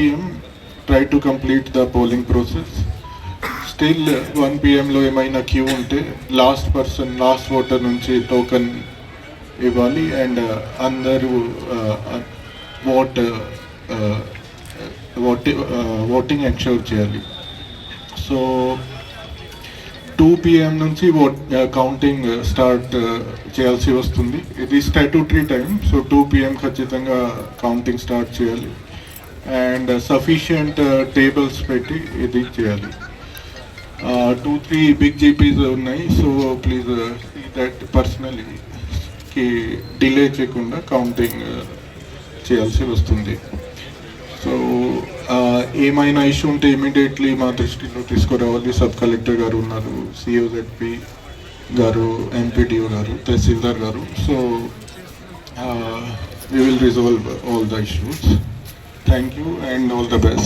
p.m. try to complete the polling process. Still 1 p.m. లో ఏమైనా queue ఉంటే last voter నుంచి టోకన్ ఇవ్వాలి అండ్ అందరూ ఓటింగ్ ఎన్ష్యూర్ చేయాలి. So 2 p.m. నుంచి కౌంటింగ్ స్టార్ట్ చేయాల్సి వస్తుంది. ఇది స్టాట్యూటరీ టైం. So 2 p.m. ఖచ్చితంగా కౌంటింగ్ స్టార్ట్ చేయాలి అండ్ సఫిషియంట్ టేబుల్స్ పెట్టి ఇది చేయాలి. 2-3 బిగ్ జీపీస్ ఉన్నాయి. So please see that personally delay చేయకుండా కౌంటింగ్ చేయాల్సి వస్తుంది. సో ఏమైనా ఇష్యూ ఉంటే ఇమీడియట్లీ మా దృష్టిలో తీసుకురావాలి. సబ్ కలెక్టర్ గారు ఉన్నారు, సిఓజెడ్పి గారు, ఎంపీడీఓ గారు, తహసీల్దార్ గారు. So we will resolve all the issues. Thank you and all the best.